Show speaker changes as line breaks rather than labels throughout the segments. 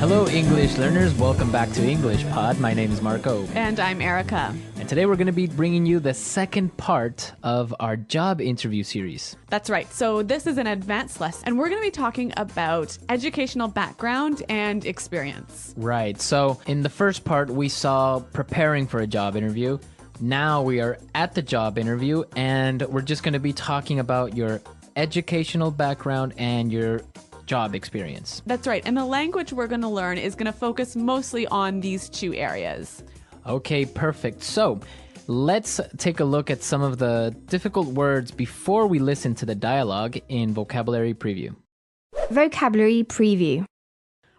Hello, English learners. Welcome back to English Pod. My name is Marco.
And I'm Erica.
And today we're going to be bringing you the second part of our job interview series.
That's right. So this is an advanced lesson, and we're going to be talking about educational background and experience.
Right. So in the first part, we saw preparing for a job interview. Now we are at the job interview, and we're just going to be talking about your educational background and your job experience.
That's right. And the language we're going to learn is going to focus mostly on these two areas.
Okay, perfect. So let's take a look at some of the difficult words before we listen to the dialogue in Vocabulary Preview.
Vocabulary Preview.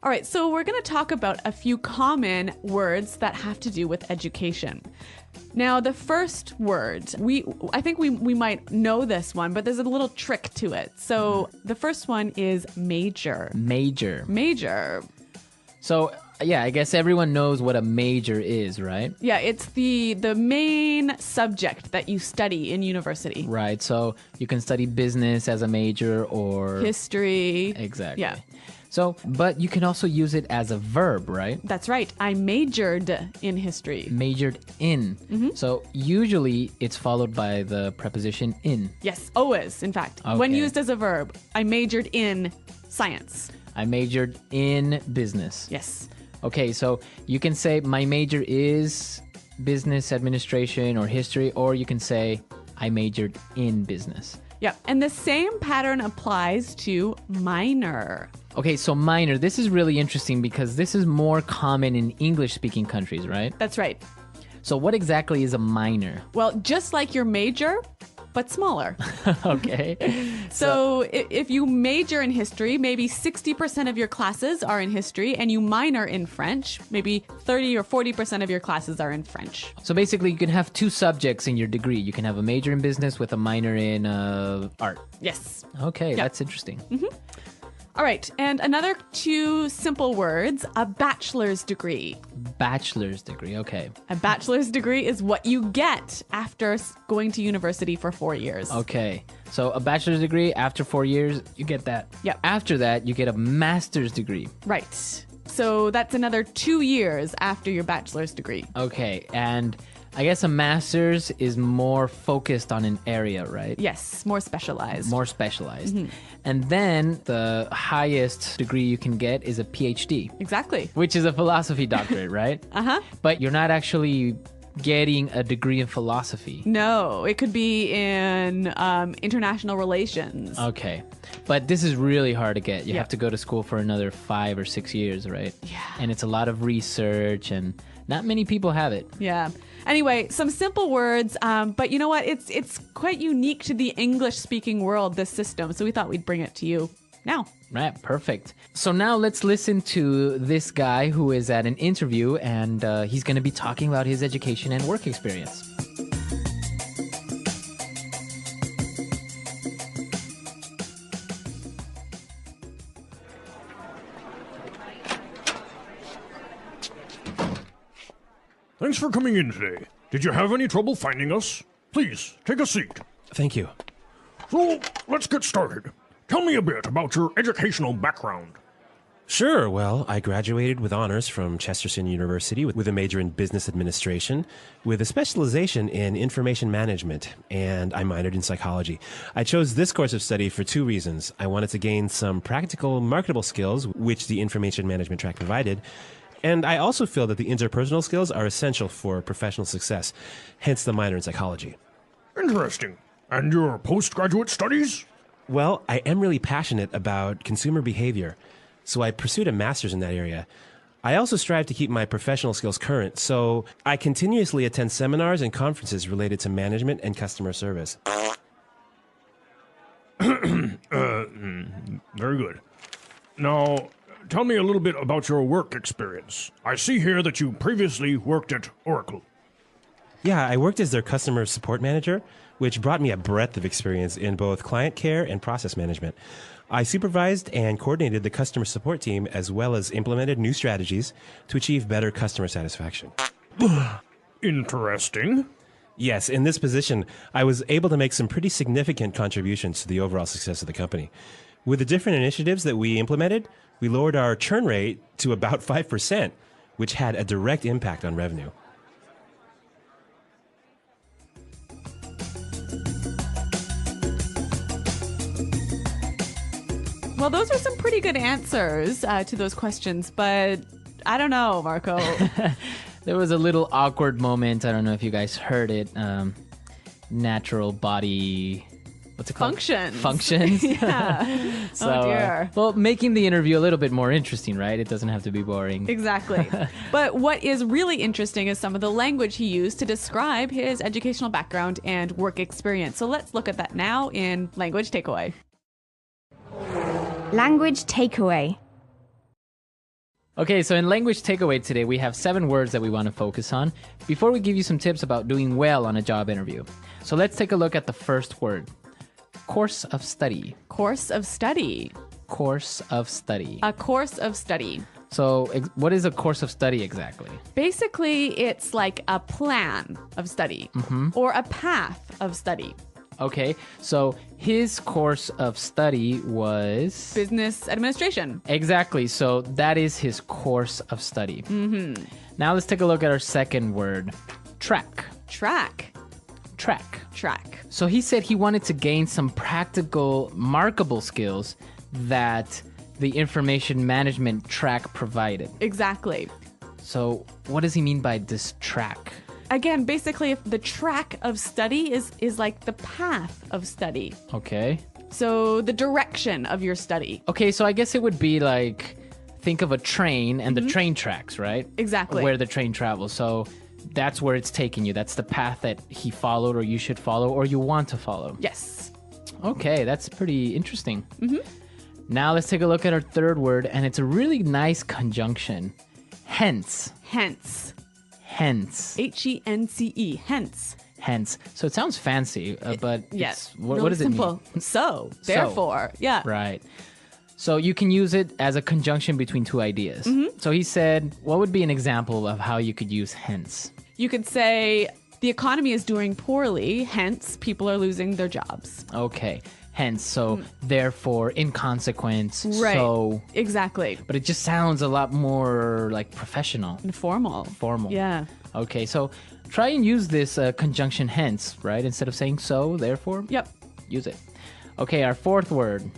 All right, so we're going to talk about a few common words that have to do with education. Now, the first word, I think we might know this one, but there's a little trick to it. So the first one is major.
Major.
Major.
So, yeah, I guess everyone knows what a major is, right?
Yeah, it's the main subject that you study in university.
Right, so you can study business as a major or...
history.
Exactly.
Yeah.
So, but you can also use it as a verb, right?
That's right. I majored in history.
Majored in.
Mm-hmm.
So usually it's followed by the preposition in.
Yes, always, in fact.
Okay.
When used as a verb, I majored in science.
I majored in business.
Yes.
Okay, so you can say my major is business administration or history, or you can say I majored in business.
Yeah, and the same pattern applies to minor.
Okay, so minor, this is really interesting because this is more common in English-speaking countries, right?
That's right.
So what exactly is a minor?
Well, just like your major, but smaller.
Okay.
So if you major in history, maybe 60% of your classes are in history, and you minor in French, maybe 30 or 40% of your classes are in French.
So basically, you can have two subjects in your degree. You can have a major in business with a minor in art.
Yes.
Okay,
Yep.
That's interesting.
Mm-hmm. All right, and another two simple words, a bachelor's degree.
Bachelor's degree, okay.
A bachelor's degree is what you get after going to university for 4 years.
Okay, so a bachelor's degree, after 4 years, you get that.
Yep.
After that, you get a master's degree.
Right. So that's another 2 years after your bachelor's degree.
Okay, and I guess a master's is more focused on an area, right?
Yes, more specialized.
More specialized.
Mm-hmm.
And then the highest degree you can get is a PhD.
Exactly.
Which is a philosophy doctorate, right?
Uh-huh.
But you're not actually getting a degree in philosophy.
No, it could be in international relations.
Okay. But this is really hard to get. You
Yeah.
have to go to school for another 5 or 6 years, right?
Yeah.
And it's a lot of research, and not many people have it.
Yeah. Anyway, some simple words, but you know what? It's quite unique to the English-speaking world, this system, so we thought we'd bring it to you now.
Right, perfect. So now let's listen to this guy who is at an interview, and he's going to be talking about his education and work experience.
Thanks for coming in today. Did you have any trouble finding us? Please, take a seat.
Thank you.
So, let's get started. Tell me a bit about your educational background.
Sure. Well, I graduated with honors from Chesterton University with a major in business administration, with a specialization in information management, and I minored in psychology. I chose this course of study for two reasons. I wanted to gain some practical, marketable skills, which the information management track provided, and I also feel that the interpersonal skills are essential for professional success, hence the minor in psychology.
Interesting. And your postgraduate studies?
Well, I am really passionate about consumer behavior, so I pursued a master's in that area. I also strive to keep my professional skills current, so I continuously attend seminars and conferences related to management and customer service.
Very good. Now, tell me a little bit about your work experience. I see here that you previously worked at Oracle.
Yeah, I worked as their customer support manager, which brought me a breadth of experience in both client care and process management. I supervised and coordinated the customer support team as well as implemented new strategies to achieve better customer satisfaction.
Interesting.
Yes, in this position, I was able to make some pretty significant contributions to the overall success of the company. With the different initiatives that we implemented, we lowered our churn rate to about 5%, which had a direct impact on revenue.
Well, those are some pretty good answers to those questions, but I don't know, Marco.
There was a little awkward moment. I don't know if you guys heard it. Natural body, what's it called?
Functions. Yeah.
So,
oh, dear.
Well, making the interview a little bit more interesting, right? It doesn't have to be boring.
Exactly. But what is really interesting is some of the language he used to describe his educational background and work experience. So let's look at that now in Language Takeaway.
Language takeaway.
Okay, so in Language Takeaway today, we have 7 words that we want to focus on before we give you some tips about doing well on a job interview. So let's take a look at the first word. Course of study.
Course of study.
Course of study.
A course of study.
So what is a course of study exactly?
Basically, it's like a plan of study or a path of study.
Okay, so his course of study was...
Business administration.
Exactly, so that is his course of study. Now let's take a look at our second word. Track.
Track.
Track.
Track.
So he said he wanted to gain some practical, markable skills that the information management track provided.
Exactly.
So what does he mean by this track?
Again, basically, if the track of study is like the path of study.
Okay.
So the direction of your study.
Okay, so I guess it would be like, think of a train and the train tracks, right?
Exactly.
Where the train travels. So that's where it's taking you. That's the path that he followed or you should follow or you want to follow.
Yes.
Okay, that's pretty interesting. Now let's take a look at our third word, and it's a really nice conjunction. Hence.
Hence.
Hence.
H-E-N-C-E. Hence.
Hence. So it sounds fancy, but
Yes.
what
Really
does it
simple.
mean?
So. Therefore. Yeah.
Right. So you can use it as a conjunction between two ideas. So he said, what would be an example of how you could use hence?
You could say the economy is doing poorly, hence people are losing their jobs.
Okay. Hence, so therefore, in consequence,
Right.
so...
Exactly.
But it just sounds a lot more like professional.
And formal.
Formal.
Yeah.
Okay, so try and use this conjunction hence, right? Instead of saying so, therefore,
Yep.
use it. Okay, our fourth word,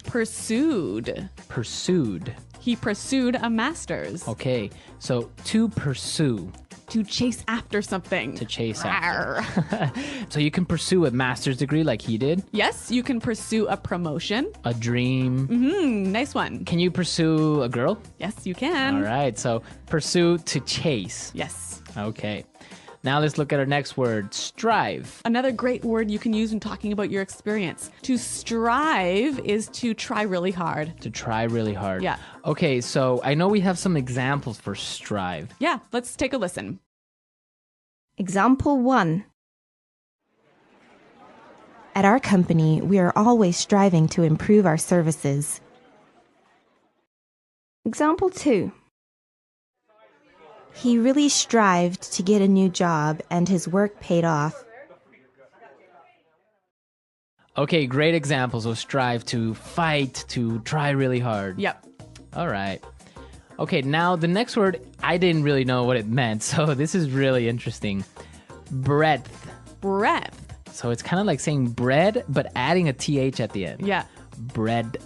Pursued.
pursued.
He pursued a master's.
Okay, so to pursue,
To chase after something.
to chase
Rawr.
after. So you can pursue a master's degree like he did,
Yes, you can pursue a promotion.
a dream.
Nice one.
Can you pursue a girl?
Yes, you can.
All right, so pursue to chase.
Yes.
Okay. Now let's look at our next word, strive.
Another great word you can use when talking about your experience. To strive is to try really hard.
To try really hard.
Yeah.
Okay, so I know we have some examples for strive.
Yeah, let's take a listen.
Example 1.
At our company, we are always striving to improve our services.
Example 2.
He really strived to get a new job, and his work paid off.
Okay, great examples of strive, to fight, to try really hard.
Yep.
All right. Okay, now the next word, I didn't really know what it meant, so this is really interesting. Breadth.
Breadth.
So it's kind of like saying bread, but adding a TH at the end.
Yeah.
Breadth.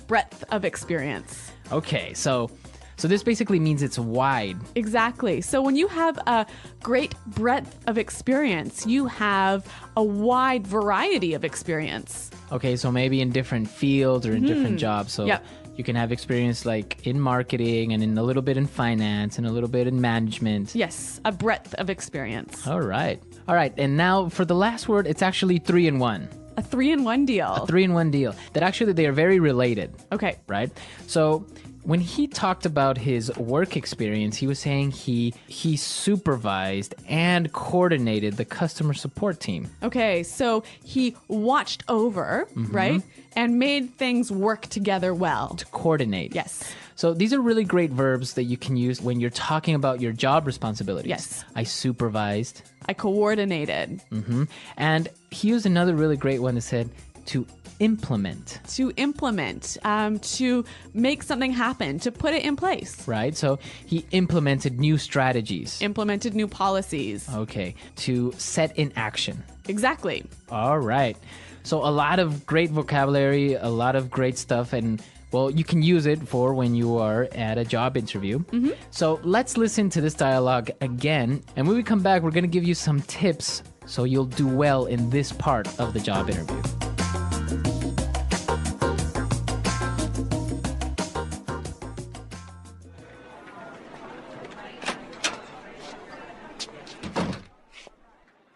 Breadth of experience.
Okay, so this basically means it's wide.
Exactly. So when you have a great breadth of experience, you have a wide variety of experience.
Okay, so maybe in different fields or in different jobs. So
Yep.
you can have experience like in marketing and in a little bit in finance and a little bit in management.
Yes, a breadth of experience.
All right. All right, and now for the last word, it's actually 3-in-1.
A 3-in-1 deal.
3-in-1 deal. That actually they are very related,
Okay.
right? So when he talked about his work experience, he was saying he supervised and coordinated the customer support team.
Okay, so he watched over, right? And made things work together well.
To coordinate.
Yes.
So these are really great verbs that you can use when you're talking about your job responsibilities.
Yes.
I supervised.
I coordinated.
And he used another really great one that said to implement.
To implement, to make something happen, to put it in place.
Right? So he implemented new strategies.
Implemented new policies.
Okay. To set in action.
Exactly.
All right. So a lot of great vocabulary, a lot of great stuff, and well, you can use it for when you are at a job interview. So let's listen to this dialogue again. And when we come back, we're going to give you some tips so you'll do well in this part of the job interview.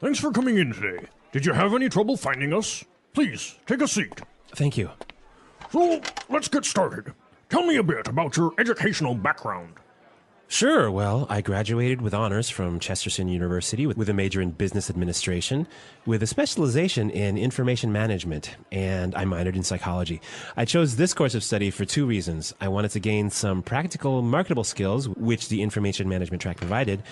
Thanks for coming in today. Did you have any trouble finding us? Please, take a seat.
Thank you.
So, let's get started. Tell me a bit about your educational background.
Sure. Well, I graduated with honors from Chesterton University with a major in business administration, with a specialization in information management, and I minored in psychology. I chose this course of study for two reasons. I wanted to gain some practical, marketable skills, which the information management track provided,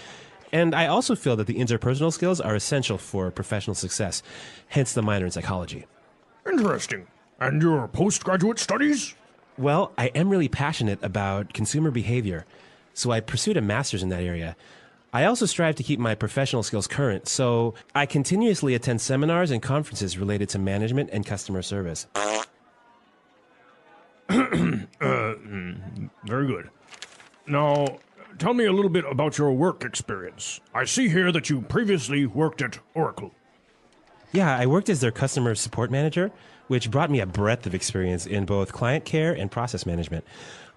and I also feel that the interpersonal skills are essential for professional success, hence the minor in psychology.
Interesting. And your postgraduate studies?
Well, I am really passionate about consumer behavior, so I pursued a master's in that area. I also strive to keep my professional skills current, so I continuously attend seminars and conferences related to management and customer service.
Very good. Now, tell me a little bit about your work experience. I see here that you previously worked at Oracle.
Yeah, I worked as their customer support manager, which brought me a breadth of experience in both client care and process management.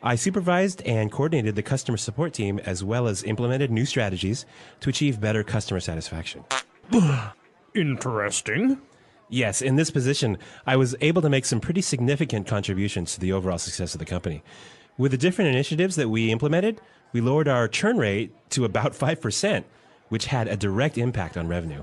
I supervised and coordinated the customer support team as well as implemented new strategies to achieve better customer satisfaction.
Interesting.
Yes, in this position, I was able to make some pretty significant contributions to the overall success of the company. With the different initiatives that we implemented, we lowered our churn rate to about 5%, which had a direct impact on revenue.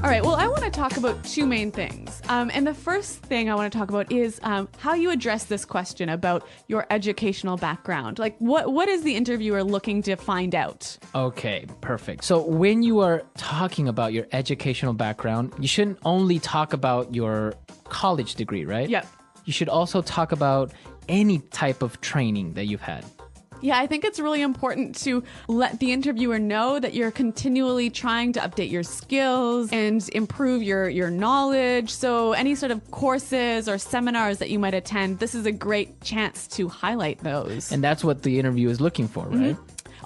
All right, well, I want to talk about two main things. And the first thing I want to talk about is how you address this question about your educational background. Like, what is the interviewer looking to find out?
Okay, perfect. So when you are talking about your educational background, you shouldn't only talk about your college degree, right?
Yep.
You should also talk about any type of training that you've had.
Yeah, I think it's really important to let the interviewer know that you're continually trying to update your skills and improve your knowledge. So any sort of courses or seminars that you might attend, this is a great chance to highlight those.
And that's what the interview is looking for, right?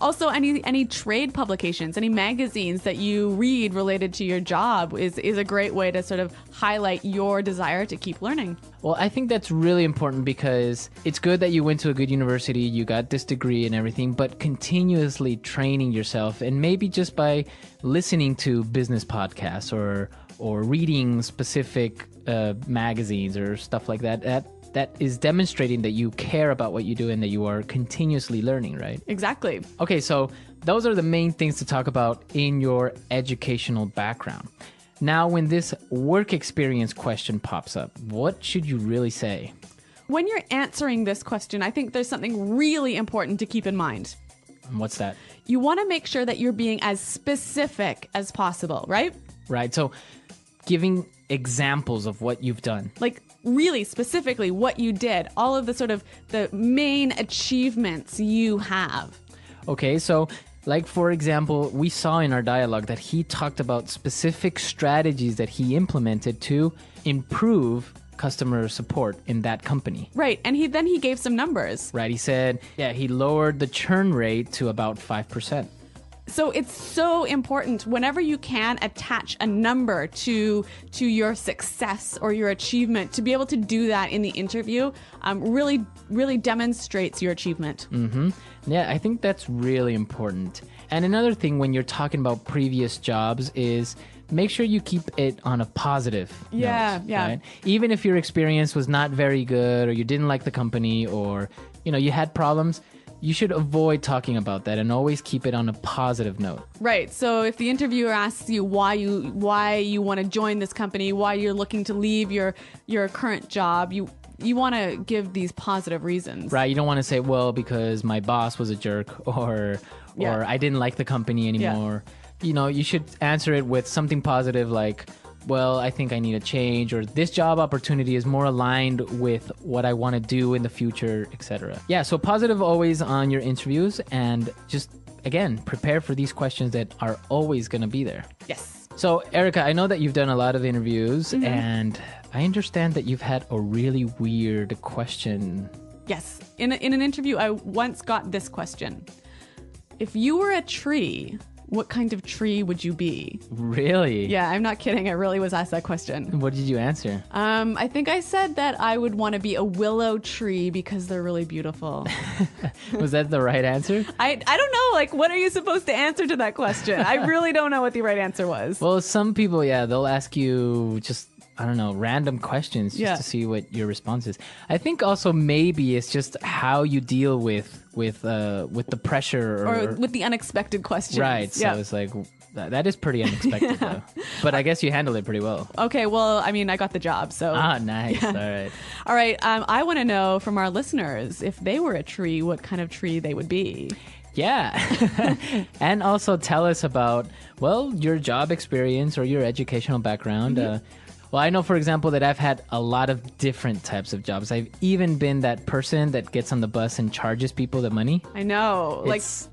Also, any trade publications, any magazines that you read related to your job is a great way to sort of highlight your desire to keep learning.
Well, I think that's really important because it's good that you went to a good university, you got this degree and everything, but continuously training yourself, and maybe just by listening to business podcasts or reading specific magazines or stuff like that, that is demonstrating that you care about what you do and that you are continuously learning, right?
Exactly.
Okay, so those are the main things to talk about in your educational background. Now, when this work experience question pops up, what should you really say?
When you're answering this question, I think there's something really important to keep in mind.
What's that?
You want to make sure that you're being as specific as possible, right?
Right, so giving examples of what you've done.
Like really specifically what you did, all of the sort of the main achievements you have.
Okay, so like for example, we saw in our dialogue that he talked about specific strategies that he implemented to improve customer support in that company.
Right, and he gave some numbers.
Right, he said, yeah, he lowered the churn rate to about 5%.
So it's so important whenever you can attach a number to your success or your achievement, to be able to do that in the interview really demonstrates your achievement.
Yeah, I think that's really important. And another thing when you're talking about previous jobs is make sure you keep it on a positive note, right? Even if your experience was not very good or you didn't like the company or you had problems, you should avoid talking about that and always keep it on a positive note.
Right. So if the interviewer asks you why you want to join this company, why you're looking to leave your current job, you want to give these positive reasons.
Right. You don't want to say, well, because my boss was a jerk or
Yeah.
or I didn't like the company anymore. You know, you should answer it with something positive like, well, I think I need a change, or this job opportunity is more aligned with what I want to do in the future, etc. Yeah, so positive always on your interviews, and just, again, prepare for these questions that are always going to be there.
Yes.
So, Erica, I know that you've done a lot of interviews, and I understand that you've had a really weird question.
Yes. In an interview, I once got this question. If you were a tree, what kind of tree would you be?
Really?
Yeah, I'm not kidding. I really was asked that question.
What did you answer?
I think I said that I would want to be a willow tree because they're really beautiful.
Was that the right answer?
I don't know. Like, what are you supposed to answer to that question? I really don't know what the right answer was.
Well, some people, yeah, they'll ask you just, I don't know, random questions just to see what your response is. I think also maybe it's just how you deal with the pressure
or with the unexpected questions.
Right. So it's like that is pretty unexpected though. But I guess you handled it pretty well.
Okay. Well, I mean, I got the job. So
nice. All right.
All right. I want to know from our listeners, if they were a tree, what kind of tree they would be.
Yeah. And also tell us about, well, your job experience or your educational background. Well, I know, for example, that I've had a lot of different types of jobs. I've even been that person that gets on the bus and charges people the money.
I know.
It's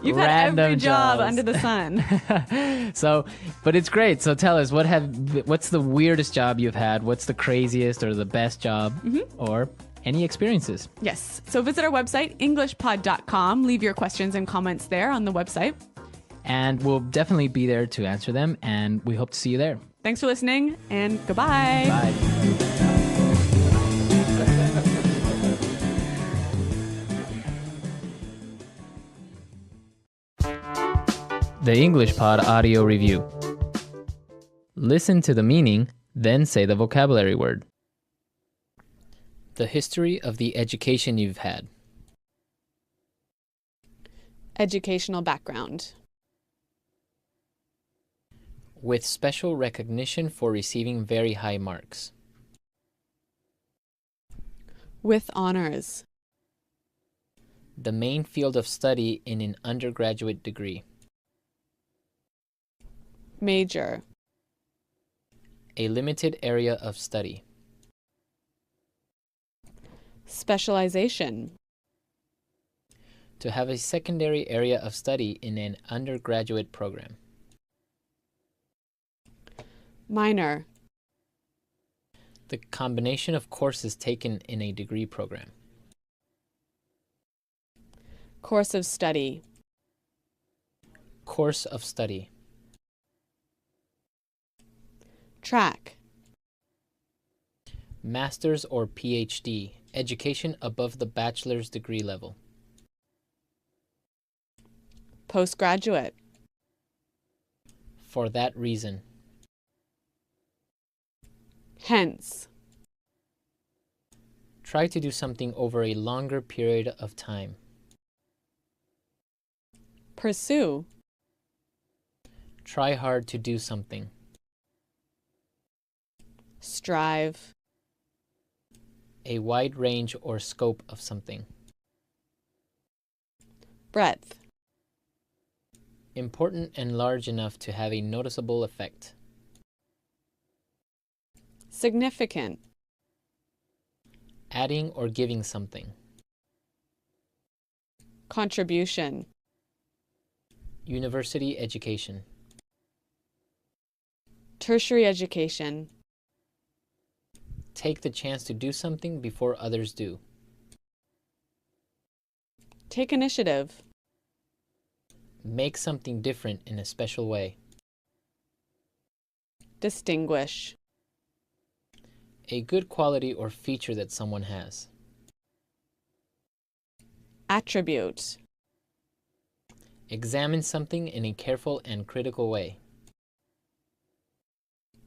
You've had every job
jobs.
under the sun.
So, but it's great. So tell us, what's the weirdest job you've had? What's the craziest or the best job? Or any experiences?
Yes. So visit our website, englishpod.com. Leave your questions and comments there on the website.
And we'll definitely be there to answer them. And we hope to see you there.
Thanks for listening, and goodbye.
Bye. The English Pod Audio Review. Listen to the meaning, then say the vocabulary word. The history of the education you've had.
Educational background.
With special recognition for receiving very high marks.
With honors.
The main field of study in an undergraduate degree.
Major.
A limited area of study.
Specialization.
To have a secondary area of study in an undergraduate program.
Minor.
The combination of courses taken in a degree program.
Course of study.
Course of study.
Track.
Master's or PhD, education above the bachelor's degree level.
Postgraduate.
For that reason.
Hence.
Try to do something over a longer period of time.
Pursue.
Try hard to do something.
Strive.
A wide range or scope of something.
Breadth.
Important and large enough to have a noticeable effect.
Significant.
Adding or giving something.
Contribution.
University education.
Tertiary education.
Take the chance to do something before others do.
Take initiative.
Make something different in a special way.
Distinguish.
A good quality or feature that someone has.
Attribute.
Examine something in a careful and critical way.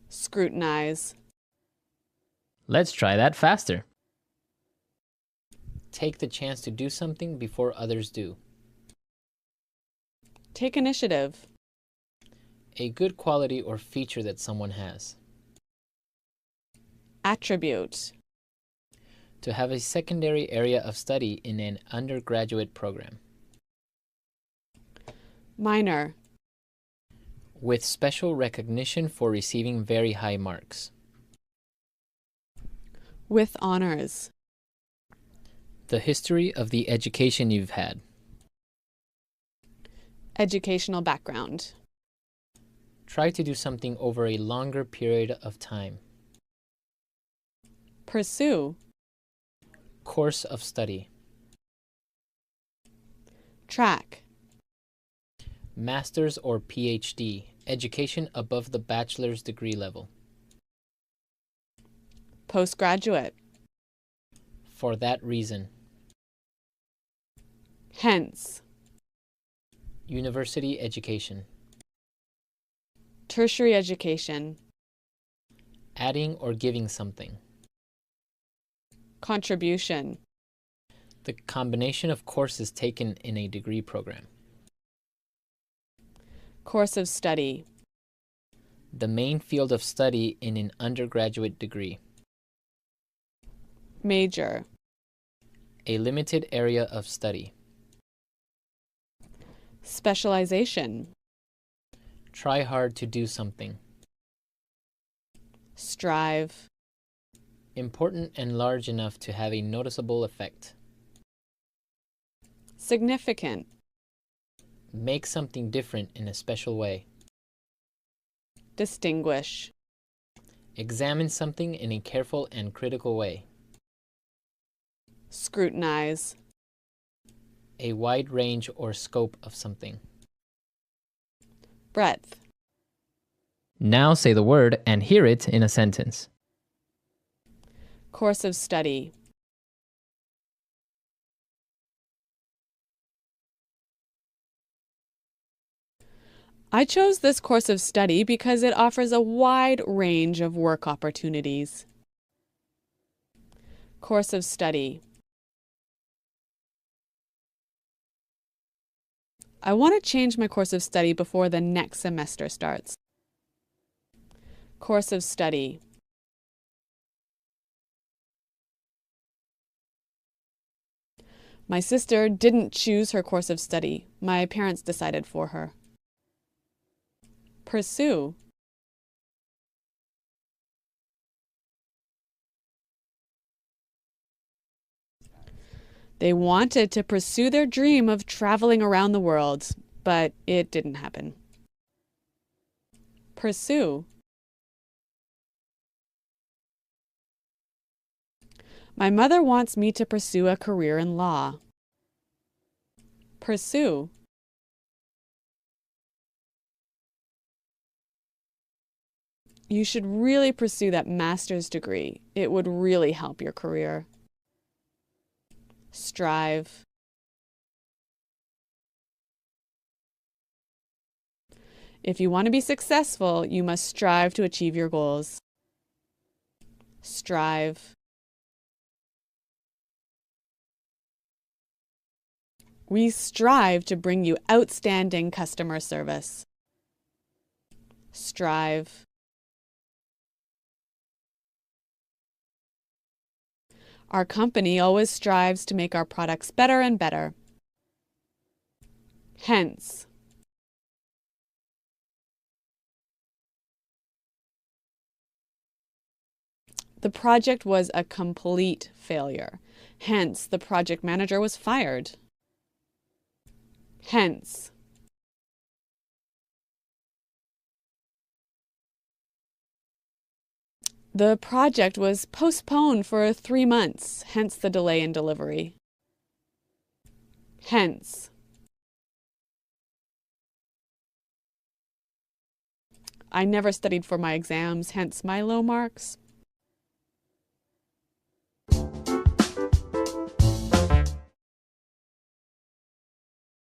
Scrutinize.
Let's try that faster. Take the chance to do something before others do.
Take initiative.
A good quality or feature that someone has.
Attribute.
To have a secondary area of study in an undergraduate program.
Minor.
With special recognition for receiving very high marks.
With honors.
The history of the education you've had.
Educational background.
Try to do something over a longer period of time.
Pursue.
Course of study.
Track.
Master's or PhD, education above the bachelor's degree level.
Postgraduate.
For that reason.
Hence.
University education.
Tertiary education.
Adding or giving something.
Contribution.
The combination of courses taken in a degree program.
Course of study.
The main field of study in an undergraduate degree.
Major.
A limited area of study.
Specialization.
Try hard to do something.
Strive.
Important and large enough to have a noticeable effect.
Significant.
Make something different in a special way.
Distinguish.
Examine something in a careful and critical way.
Scrutinize.
A wide range or scope of something.
Breadth.
Now say the word and hear it in a sentence.
Course of study. I chose this course of study because it offers a wide range of work opportunities. Course of study. I want to change my course of study before the next semester starts. Course of study. My sister didn't choose her course of study. My parents decided for her. Pursue. They wanted to pursue their dream of traveling around the world, but it didn't happen. Pursue. My mother wants me to pursue a career in law. Pursue. You should really pursue that master's degree. It would really help your career. Strive. If you want to be successful, you must strive to achieve your goals. Strive. We strive to bring you outstanding customer service. Strive. Our company always strives to make our products better and better. Hence. The project was a complete failure. Hence, the project manager was fired. Hence. The project was postponed for 3 months, hence the delay in delivery. Hence. I never studied for my exams, hence my low marks.